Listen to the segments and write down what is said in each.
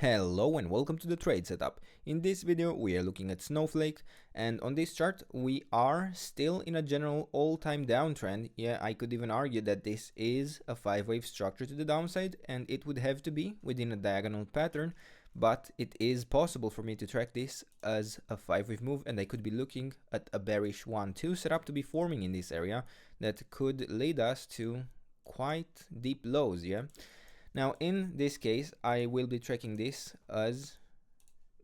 Hello and welcome to the trade setup. In this video we are looking at Snowflake, and on this chart we are still in a general all-time downtrend. Yeah, I could even argue that this is a 5-wave structure to the downside and it would have to be within a diagonal pattern, but it is possible for me to track this as a 5-wave move, and I could be looking at a bearish 1-2 setup to be forming in this area that could lead us to quite deep lows. Yeah. Now in this case, I will be tracking this as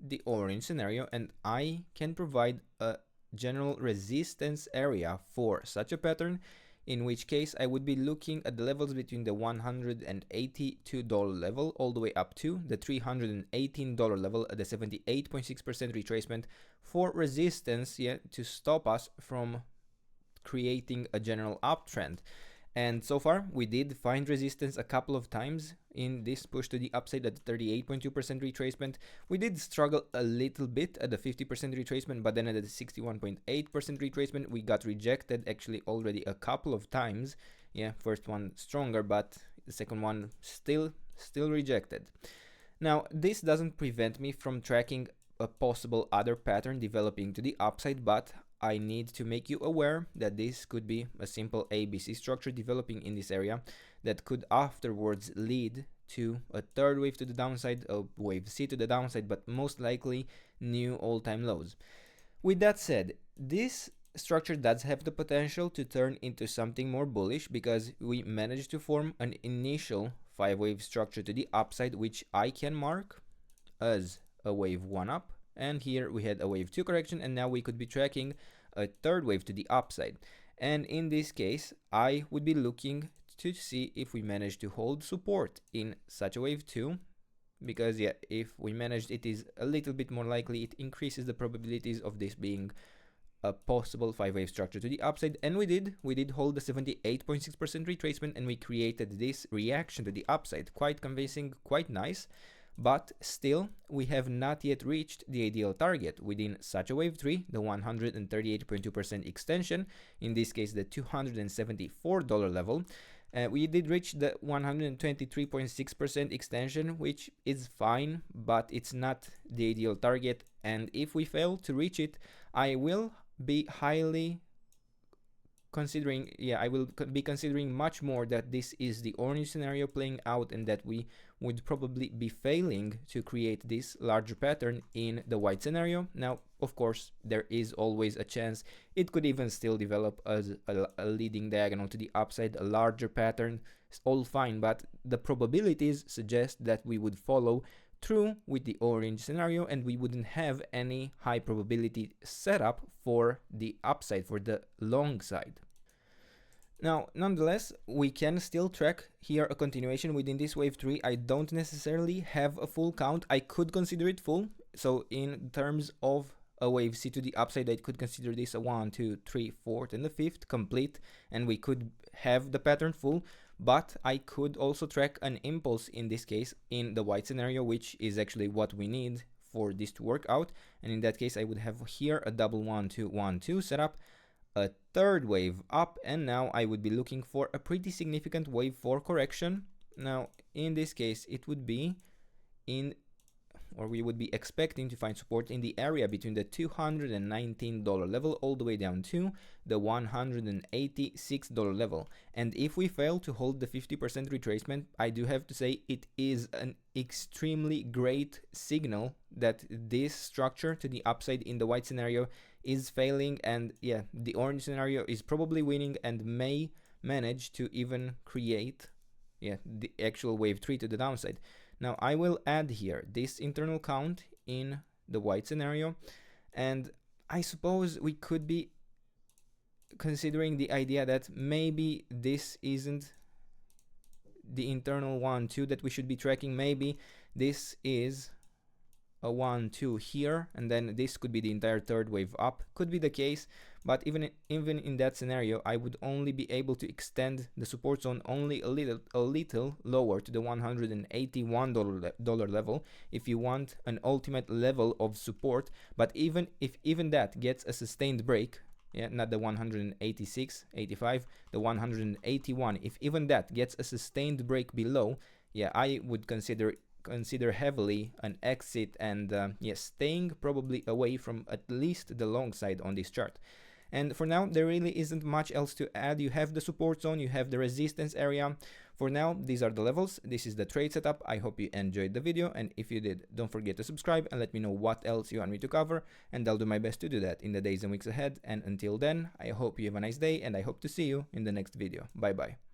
the orange scenario, and I can provide a general resistance area for such a pattern, in which case I would be looking at the levels between the $182 level all the way up to the $318 level at the 78.6% retracement for resistance, yeah, to stop us from creating a general uptrend. And so far we did find resistance a couple of times in this push to the upside at 38.2% retracement. We did struggle a little bit at the 50% retracement, but then at the 61.8% retracement we got rejected actually already a couple of times. Yeah, first one stronger, but the second one still rejected. Now this doesn't prevent me from tracking a possible other pattern developing to the upside, but I need to make you aware that this could be a simple ABC structure developing in this area that could afterwards lead to a third wave to the downside, a wave C to the downside, but most likely new all-time lows. With that said, this structure does have the potential to turn into something more bullish because we managed to form an initial 5-wave structure to the upside, which I can mark as a wave 1 up. And here we had a wave 2 correction, and now we could be tracking a third wave to the upside. And in this case, I would be looking to see if we manage to hold support in such a wave 2, because yeah, if we managed, it is a little bit more likely, it increases the probabilities of this being a possible 5-wave structure to the upside. And we did hold the 78.6% retracement, and we created this reaction to the upside, quite convincing, quite nice. But still, we have not yet reached the ideal target within such a wave 3, the 138.2% extension, in this case the $274 level. We did reach the 123.6% extension, which is fine, but it's not the ideal target, and if we fail to reach it, I will be highly considering, I will be considering much more that this is the orange scenario playing out and that we would probably be failing to create this larger pattern in the white scenario. Now, of course, there is always a chance it could even still develop as a leading diagonal to the upside, a larger pattern. It's all fine, but the probabilities suggest that we would follow through with the orange scenario and we wouldn't have any high probability setup for the upside, for the long side. Now, nonetheless, we can still track here a continuation within this wave 3. I don't necessarily have a full count. I could consider it full. So in terms of a wave C to the upside, I could consider this a 1, 2, 3, 4th, and the 5th complete, and we could have the pattern full. But I could also track an impulse in this case in the white scenario, which is actually what we need for this to work out. And in that case, I would have here a double 1, 2, 1, 2 setup, a third wave up, and now I would be looking for a pretty significant wave 4 correction. Now, in this case, it would be we would be expecting to find support in the area between the $219 level all the way down to the $186 level. And if we fail to hold the 50% retracement, I do have to say it is an extremely great signal that this structure to the upside in the white scenario is failing, and yeah, the orange scenario is probably winning and may manage to even create the actual wave 3 to the downside. Now I will add here this internal count in the white scenario, and I suppose we could be considering the idea that maybe this isn't the internal 1, 2 that we should be tracking. Maybe this is a 1, 2 here, and then this could be the entire third wave up. Could be the case, but even in that scenario, I would only be able to extend the support zone only a little lower to the $181 level if you want an ultimate level of support. But even if that gets a sustained break, not the 186, 85, the 181, if even that gets a sustained break below, I would consider consider heavily an exit and yes, staying probably away from at least the long side on this chart. And for now, there really isn't much else to add. You have the support zone, you have the resistance area. For now, these are the levels. This is the trade setup. I hope you enjoyed the video, and if you did, don't forget to subscribe and let me know what else you want me to cover, and I'll do my best to do that in the days and weeks ahead. And until then, I hope you have a nice day, and I hope to see you in the next video. Bye bye.